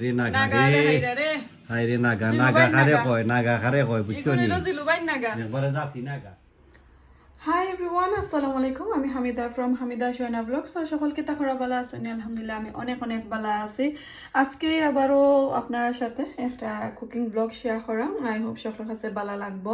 হাইরে নাগা রে হাইরে নাগা নাগা খারে কয় বুঝছো নি একবারে জাতি নাগা। হাই এভরিওয়ান, আসসালামু আলাইকুম। আমি হামিদা ফ্রম হামিদা শোয়না ব্লগস। সকলকে তাকরা ভালো আছেন? আলহামদুলিল্লাহ আমি অনেক অনেক ভালো আছি। আজকে আবারও আপনার সাথে একটা কুকিং ব্লগ শেয়ার করা। আই হোপ সকলের কাছে ভালো লাগবো।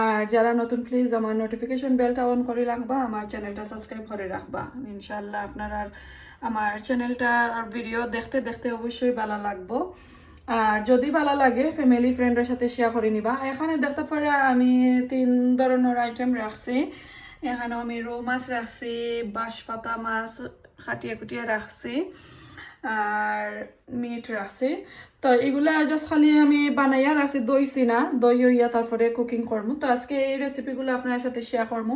আর যারা নতুন প্লিজ আমার নোটিফিকেশন বেলটা অন করে রাখবা, আমার চ্যানেলটা সাবস্ক্রাইব করে রাখবা। ইনশাআল্লাহ আপনার আর আমার চ্যানেলটা আর ভিডিও দেখতে দেখতে অবশ্যই ভালো লাগবো। আর যদি ভালো লাগে ফ্যামিলি ফ্রেন্ডের সাথে শেয়ার করে নিবা। এখানে দেখতে পারে আমি 3 ধরনের আইটেম রাখছি। এখানে আমি রৌ মাছ রাখছি, বাঁশপাতা মাছ খাটিয়া কুটিয়া রাখছি, আর মিট রাখছি। তো এগুলা জাস্ট খালি আমি বানাইয়া রাখছি, দইছি না, দই হইয়া তারপরে কুকিং করবো। তো আজকে এই রেসিপিগুলো আপনার সাথে শেয়ার করবো।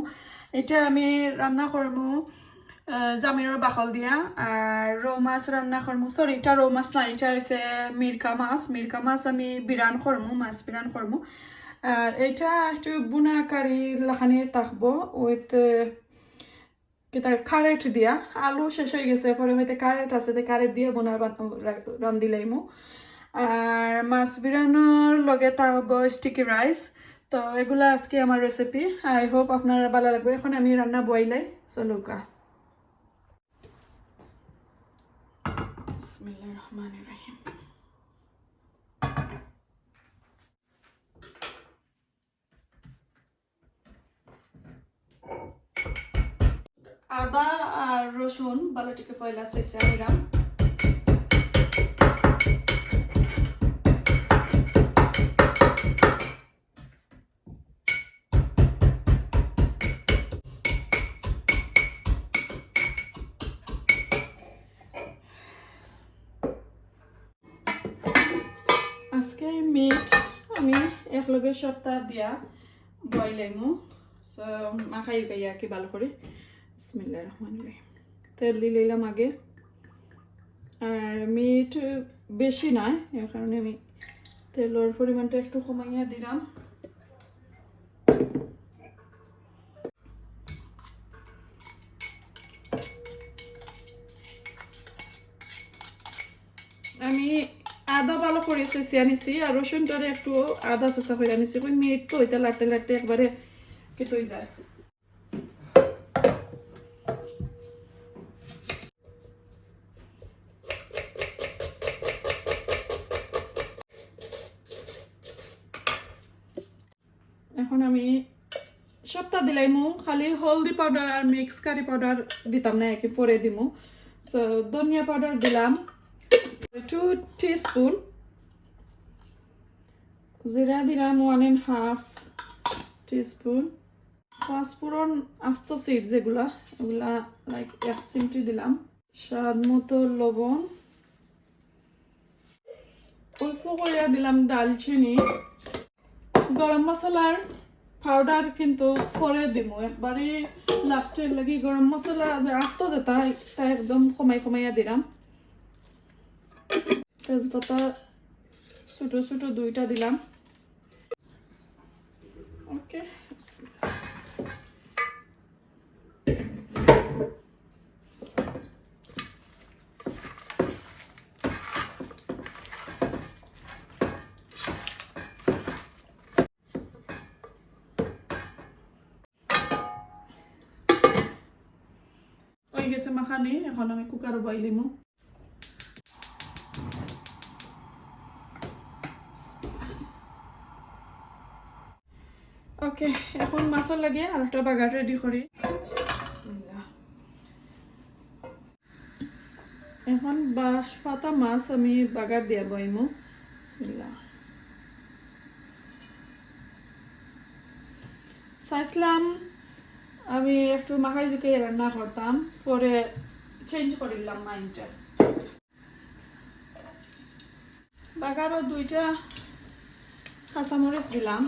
এটা আমি রান্না করবো জামিনের বাকল দিয়া। আর রৌ মাছ রান্না করবো, সরি এটা রৌ মাছ না, এটা হচ্ছে মিরকা মাছ আমি বিরান করবো, মাছ বিরান করবো। আর এটা একটু বুনা কারি লাখানি থাকবো উইথ কিতা কারেট দিয়া। আলু শেষ হয়ে গেছে, পরে হয়তো কারেট আছে, কারেট দিয়ে বোনার রান্ধিলাইমু। আর মাছ বিরানোর লগে থাকবো স্টিকি রাইস। তো এগুলা আজকে আমার রেসিপি। আই হোপ আপনারা ভালো লাগবে। এখন আমি রান্না বইলাই, চলুকা। বিসমিল্লাহির রহমানির রহিম। আদা আর রসুন বালাটিকে ফয়লা শেষে নিলাম। আজকে মিট আমি একলগে সপ্তাহ দিয়া বইলাইমু। মাখাই গাইয়া কি ভালো করে। বিসমিল্লাহির রহমানির রহিম। তেল দিয়ে লইলাম আগে। আর মিট বেশি নয়, এর কারণে আমি তেলের পরিমাণটা একটু কমাইয়া দিলাম। আমি আদা ভালো করে চেঁচিয়ে আনিছি, আর রসুনটারে একটু আদা চেঁচা করে আনিছি। ওই মিট তো ওইটা লাটতে লাটতে একবারে কেটে যায়। এখন আমি সপ্তাহ দিলাইমু, খালি হলদি পাউডার আর মিক্স কারি পাউডার দিতাম না, একে পরে দিমু। সো ধনিয়া পাউডার দিলাম 2 টিস্পুন, জিরা দিলাম 1.5 টিস্পুন, পাঁচফোড়ন আস্ত সিড যেগুলা, এগুলা লাইক 1 চিমটি দিলাম, স্বাদ মতো লবণ, অল্প করে দিলাম দালচিনি। গরম মশলার পাউডার কিন্তু পরে দিব, একবারে লাস্টের লাগি গরম মশলা যে আস্ত যেটা তা একদম কমাইয়া দিলাম। তেজপাতা ছোট ছোট 2টা দিলাম। ওকে, হয়ে গেছে মাখানি। এখন আমি কুকারে বইলিমু। ওকে, এখন মাছের লাগে আর একটা বাগার রেডি করি। এখন বাঁশপাতা মাছ আমি বাগার দিয়ে বইমু। বিসমিল্লাহ। চাইছিলাম আমি একটু মাখাই জুকে রান্না করতাম, পরে চেঞ্জ করিলাম মাইন্ডটা। বাগারও 2টা কাঁচামরিচ দিলাম।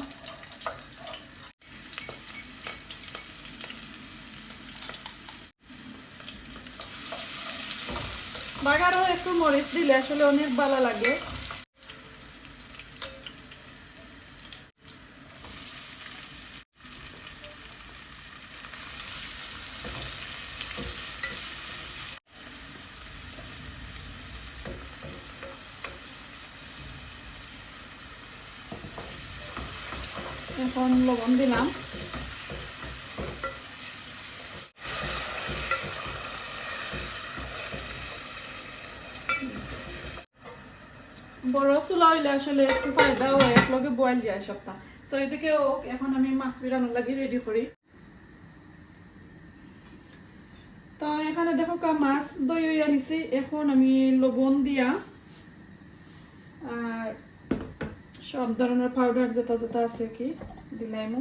বাগারও একটু মরিচ দিলে আসলে অনেক ভালো লাগে। এখন লবণ দিলাম, বড় চুলা হইলে আসলে একটু ফায়দা হয়, একলগে বয়েল যায় সবটা। তো এদিকে এখন আমি মাছ বিরানোর লাগি রেডি করি। তো এখানে দেখো মাছ দই হইয়া নিছি, এখন আমি লবণ দিয়া আর সব ধরনের পাউডার যেটা যেটা আছে কি দিলাম।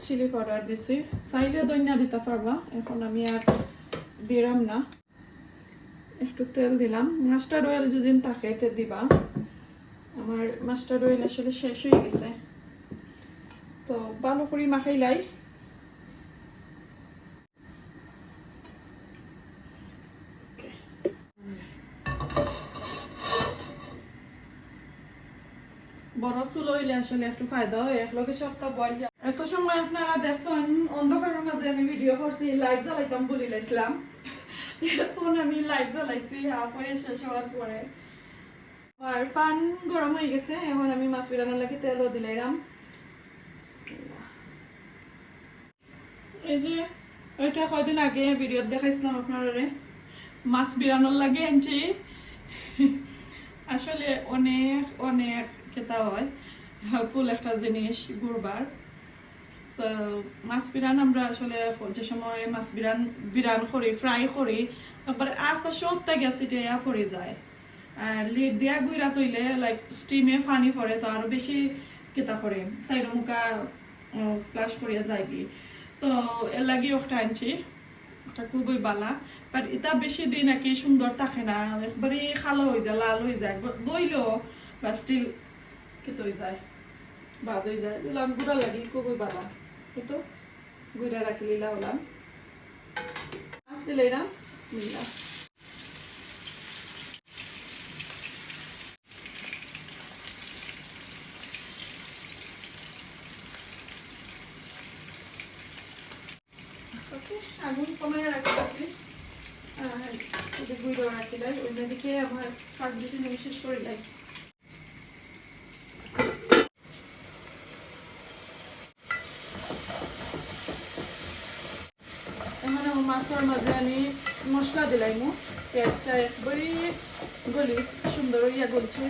চিলি পাউডার দিছি, চাইলে দইনা দিতে পারবা, এখন আমি আর দিলাম না। একটু তেল দিলাম, মাস্টার্ড অয়েল যদি থাকে তে দিবা। আমার মাস্টার্ড অয়েল আসলে শেষ হয়ে গেছে, তো ভালো করে মাখাইলাই। বড় চুল হইলে আসলে একটু ফায়দা হয়, একলগে সবটা বয়েল যায়। এত সময় আপনারা দেখছেন অন্ধকারের মাঝে আমি ভিডিও করছি, লাইট জ্বালাইতাম বলে লাইছিলাম। এখন আমি লাইট জ্বালাইছি হাফ হয়ে শেষ হওয়ার পরে। আর পান গরম হয়ে গেছে, এখন আমি মাছ বিরানোর লাগে তেলও দিলাম। এই যে ওইটা কয়দিন আগে ভিডিও দেখাইছিলাম আপনারা, মাছ বিরানোর লাগে আনছি। আসলে অনেক অনেক খেতে হয়, হেল্পফুল একটা জিনিস গুড়বার। তো মাছ বিরান আমরা আসলে যে সময় মাছ বিরান করি, ফ্রাই করি, তারপরে আস্তে সবটা গ্যাস ইয়া পড়ে যায়। আর লিড দিয়া গুইরা তৈলে লাইক স্টিমে পানি পড়ে, তো আরো বেশি কেতা করে সাইড মুখা স্প্লাশ করিয়া যায় কি। তো এর লাগি ওটা আনছি, ওটা খুবই বালা। বাট এটা বেশি দিন নাকি সুন্দর থাকে না, একবারে খালো হয়ে যায়, লাল হয়ে যায়, দইলেও বা স্টিল কেত হয়ে যায়, বাদ হয়ে যায়। দিলাম গুঁড়া লাগি খুবই বালা, একটু গুঁড়া রাখি লিলা হলাম। মাছ দিলে না বিসমিল্লাহ। আগুন কমায় রাখতে গুঁড়ো রাখি লাই, ওইদিকে আমার 5-20 মিনিট শেষ করে লাই। এখানে মাছের মাঝে আমি মশলা দিলাম, পেঁয়াজটা একবারই গলি সুন্দর ইয়া গলছে।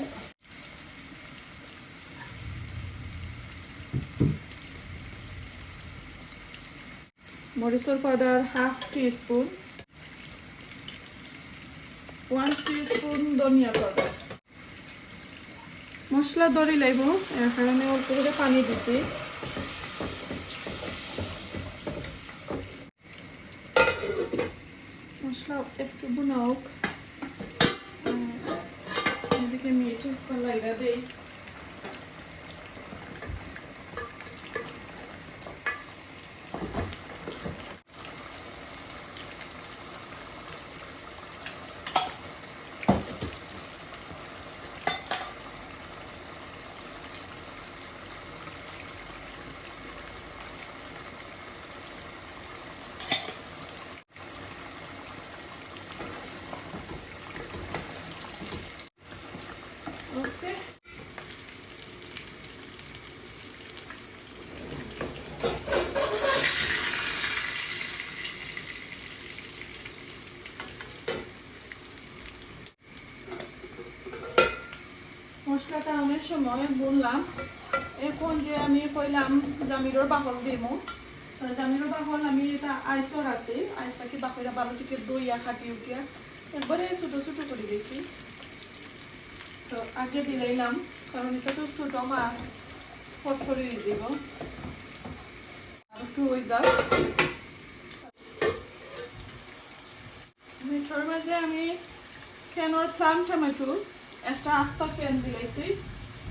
মরিচের পাউডার 1/2 টিস্পুন, 1 টিস্পুন ধনিয়া পাউডার। মশলা দরি লাইব, এর কারণে অল্প করে পানি দিছি। মশলা একটু ভুনা হোক, এদিকে মিট কলাইরা দেই। ওকে, মশলাটা অনেক সময় বুনলাম। এখন যে আমি কইলাম জামিরোর বাকল দিব, জামিরোর বাকল আমি এটা আইসর আছে, আইসটাকে বাকইরা ভালো থেকে দইয়া কাটি উঠিয়া একবারে ছোটো ছোটো করে দিয়েছি। তো আগে দিলাম, কারণ এটা তো ছোটো মাছ, ফট করে দিব আর একটু হয়ে যাক। মিঠোর মাঝে আমি ক্যানোর প্লাম টমেটো একটা আস্তা ক্যান দিয়েছি,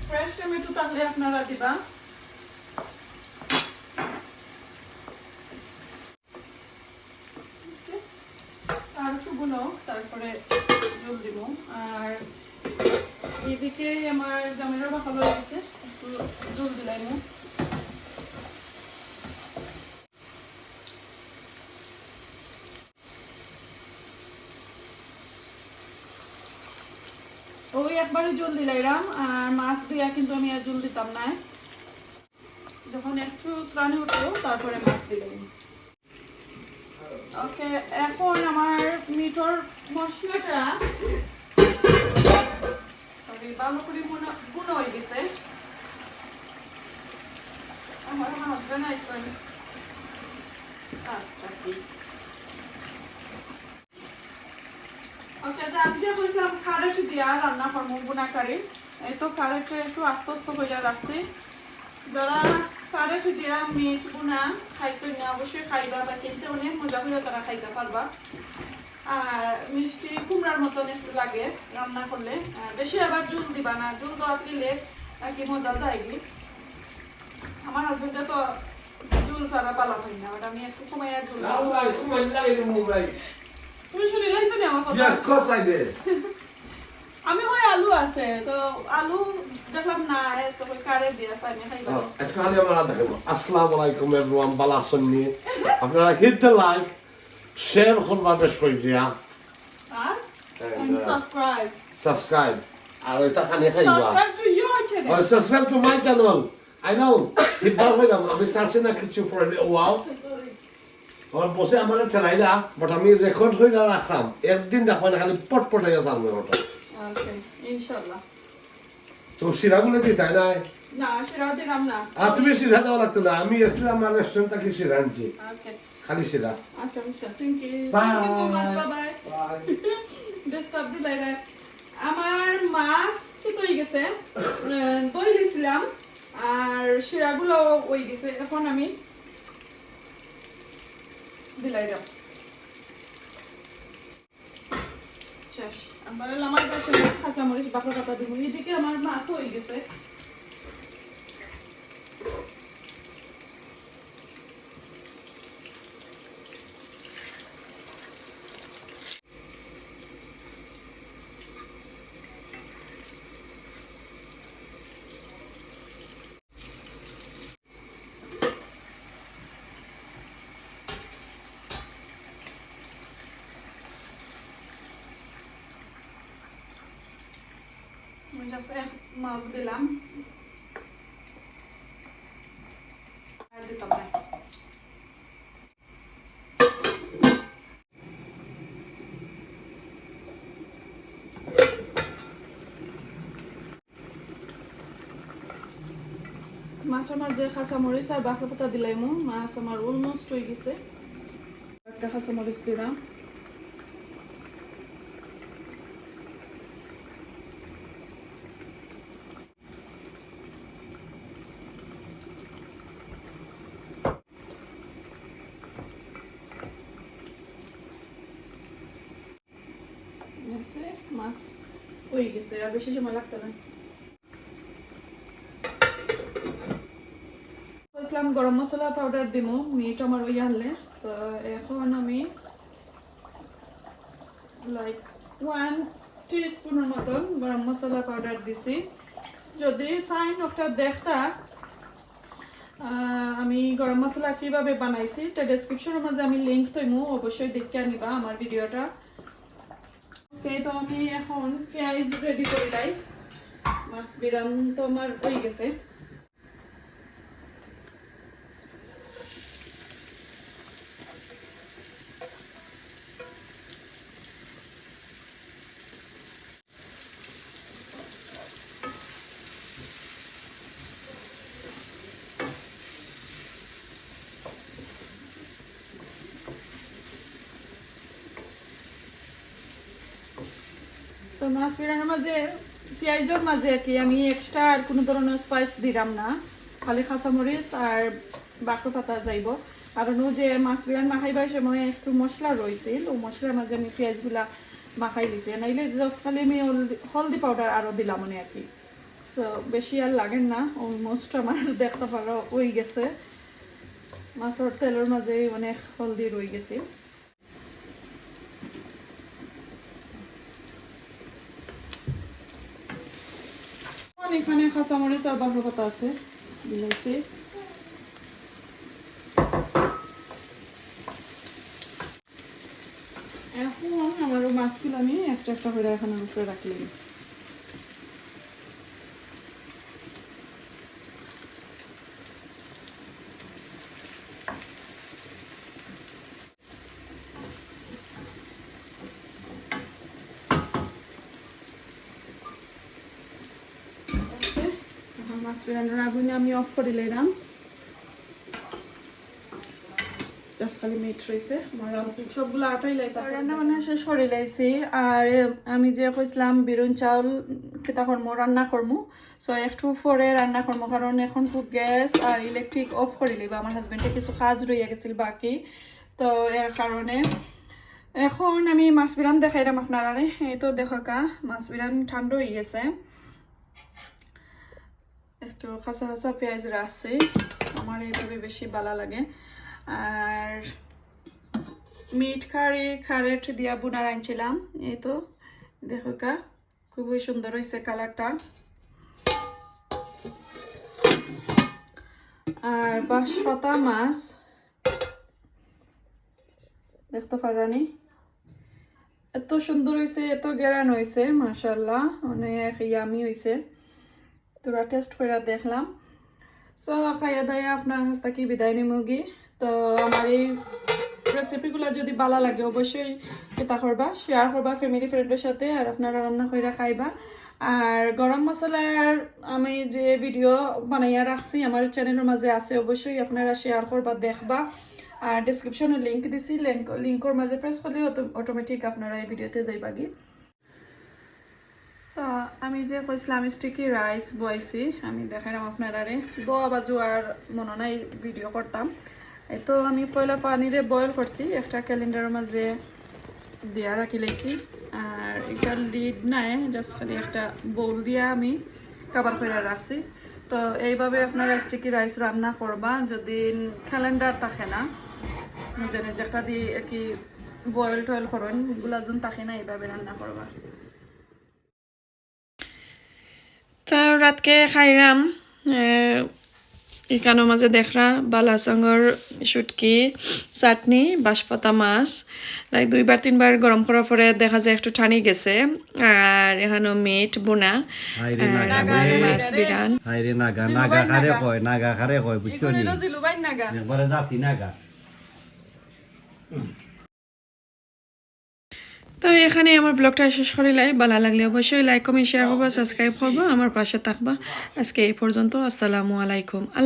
ফ্রেশ টমেটো তাহলে আপনারা দিবা। আর একটু গুলো তারপরে জল দিব। আর এদিকে আমার জামাইরা ভালো হয়েছে, একটু জল দিলাম। ওই একবারে জল দিলাম, আর মাছ দিয়া কিন্তু আমি আর জল দিতাম না, যখন একটু ত্রাণে উঠবো তারপরে মাছ দিলাম। ওকে, এখন আমার মিটর মশলাটা ভালো করে গুঁড়ো হয়ে গেছে। আমার হাজবেন্ড আইসেন কাজটা কি। ওকে, আমি যে বলছিলাম কারেন্ট দিয়া রান্না করবো বুনা কারি, এই তো কারেন্ট একটু আস্তে আস্তে হইয়া রাখছি। যারা কারেন্ট দিয়া মিট বুনা খাইছেন না অবশ্যই খাইবা, বা কিনতে অনেক মজা করে তারা খাইতে পারবা। আর মিষ্টি কুমড়ার মতন একটু লাগে রান্না করলে, বেশি আবার জল দিবা না, জল দেওয়া দিলে কি মজা যায়নি। আমার হাজবেন্ডে তো জল ছাড়া পালা পাই না, ওটা আমি একটু কমাইয়া জল। তুমি শুনে লাইছো না আমার কথা? Yes, of course I did. আমি হয় আলু আছে তো আলু দেখলাম না, তো ওই কারে দিয়া আমি খাইবা। আজকে আমি আমার রান্না খাবো। আসসালামু আলাইকুম এভরিওয়ান, ভালো আছেন নি? আপনারা হিট দ্য লাইক, শেয়ার করবা বেশ করে দিয়া। আর সাবস্ক্রাইব। আর এটা খানি খাইবা। Subscribe to your channel. Oh, subscribe to my channel. I know. Hit দা হইলাম, আমি সার্চে না কিছু for a little while. Sorry. আমার বসে আমার ঠেলাই না, বাট আমি রেকর্ড হইলা রাখলাম। একদিন দেখবা না খালি পটপট হয়ে গেছে আমার ওটা। ওকে, ইনশাআল্লাহ। তো সিরাগুলো দি তাই না? না, শিরা দিলাম না। আর তুমি সিরা দেওয়া লাগতো না, আমি এসে আমার রেস্টুরেন্ট থেকে সিরা আনছি। ওকে। খালি সিরা। আচ্ছা mister, thank you. Bye. Thank you so much. Bye bye. Bye. Disturb দিলাই না। আমার মাছ কি হয়ে গেছে, দই দিছিলাম আর শিরাগুলো হয়ে গেছে। এখন আমি দিলাই দাও শেষ। আমার আমার কাছে কাঁচামরিচ বাকলা কাটা দিব। এদিকে আমার মাছ হয়ে গেছে। Just মাছ দিলাম আর দিতাম না। মাছের মাঝে কাঁচামরিচ আর বাকলা পাতা দিলাম। মাছ আমার অলমোস্ট হয়ে গেছে। একটা কাঁচামরিচ দিলাম। মাছ হয়ে গেছে, আর বেশি সময় লাগতে না। বলছিলাম গরম মশলা পাউডার দিব, মিট আমার ওই আনলে। এখন আমি লাইক 1 টিস্পুনের মতন গরম মশলা পাউডার দিছি। যদি সাইন একটা দেখতা আমি গরম মশলা কিভাবে বানাইছি, তো ডেসক্রিপশনের মাঝে আমি লিঙ্ক তৈমু, অবশ্যই দেখে আনিবা আমার ভিডিওটা। ওকে, তো আমি এখন পেঁয়াজ রেডি করে লাই। মাছ বিরান তো আমার হয়ে গেছে। তো মাছ বিরানোর মাঝে পেঁয়াজের মাঝে কি আমি এক্সট্রা আর কোনো ধরনের স্পাইস দিলাম না, খালি কাঁচামরিচ আর বাকলা পাতা যাইব। কারণ ও যে মাছ বিরান মাখাইবার সময় একটু মশলা রয়েছিল, ও মশলার মাঝে আমি পেঁয়াজগুলা মাখাই দিছি। নাইলে জাস্ট খালি আমি হলদি পাউডার আরও দিলাম মনে আর কি। সো বেশি আর লাগেন না, অলমোস্ট আমার দেখতে পারো হয়ে গেছে। মাছের তেলের মাঝে অনেক হলদি রয়ে গেছে। এখানে কাঁচামরিচ আর বাঁকা পাতা আছে দিয়েছি। এখন আমার মাছগুলো আমি একটা একটা করে এখানের উপরে রাখলাম। মাছ বিরানোর আগুনে আমি অফ করে দিলাম। খালি মিট রয়েছে সবগুলো আটাই লাইতে রান্না বান্না শেষ করে লাইছি। আর আমি যে কইছিলাম বিরুন চাউল কেতা করমু রান্না করমু, সো একটু পরে রান্না করমু, কারণ এখন খুব গ্যাস আর ইলেকট্রিক অফ করে লিব। আমার হাজবেন্ডে কিছু কাজ রইয়া গেছিল বাকি, তো এর কারণে এখন আমি মাছ বিরান দেখাইলাম আপনারা। এই তো দেখো কা মাছ বিরান ঠান্ডা হয়ে গেছে। একটু কাঁচা কাঁচা পেঁয়াজ রাখছি, আমার এইভাবে বেশি ভালো লাগে। আর মিট খারেট দিয়া বুনা রাঁধছিলাম। এই তো দেখো কা খুবই সুন্দর হয়েছে কালারটা। আর বাঁশপাতা মাছ দেখতে পারানি, এত সুন্দর হয়েছে, এত গেরান হয়েছে, মাশাআল্লাহ অনেক ইয়ামি হয়েছে। তোরা টেস্ট করে দেখলাম। সো খাইয়া দাইয়া আপনার কাছ থেকে বিদায় নিমুগি। তো আমার এই রেসিপিগুলো যদি ভালো লাগে অবশ্যই এটা করবা, শেয়ার করবা ফ্যামিলি ফ্রেন্ডের সাথে, আর আপনারা রান্না করে খাইবা। আর গরম মশলার আমি যে ভিডিও বানাইয়া রাখছি আমার চ্যানেলের মাঝে আছে, অবশ্যই আপনারা শেয়ার করবা দেখবা। আর ডেসক্রিপশনে লিঙ্ক দিছি, লিঙ্কর মাঝে প্রেস করলে অটোমেটিক আপনারা এই ভিডিওতে যাইবাগি। তো আমি যে কইছিলাম স্টিকি রাইস বয়েছি, আমি দেখাইলাম আপনারা দোয়া বাজু আর মনে নাই ভিডিও করতাম। এই তো আমি পয়লা পানিরে বয়েল করছি, একটা ক্যালেন্ডারের মাঝে দিয়া রাখি লাইছি। আর এটা লিড নাই, জাস্ট খালি একটা বোল দিয়া আমি কাবার করে রাখছি। তো এইভাবে আপনারা স্টিকি রাইস রান্না করবা যদি ক্যালেন্ডার থাকে না, নিজে নিজে একটা দিয়ে কি বয়েল টয়েল করেন, এগুলা যখন থাকে না এইভাবে রান্না করবা। তো রাতকে খাইলাম এখানের মাঝে দেখরা বালাসঙ্গর শুটকি চাটনি, বাঁশপাতা মাছ, লাইক 2-3 বার গরম করার পরে দেখা যায় একটু ঠানি গেছে। আর এখানে মিট বুনা, মাছ বিরান। নাগা খারে কয় বুঝছো নি, একবারে জাতি নাগা। তো এখানে আমার ব্লগটা শেষ করে লাই। ভালো লাগলে অবশ্যই লাইক কমেন্ট শেয়ার করবা, সাবস্ক্রাইব করবা, আমার পাশে থাকবা। আজকে এই পর্যন্ত, আসসালামু আলাইকুম।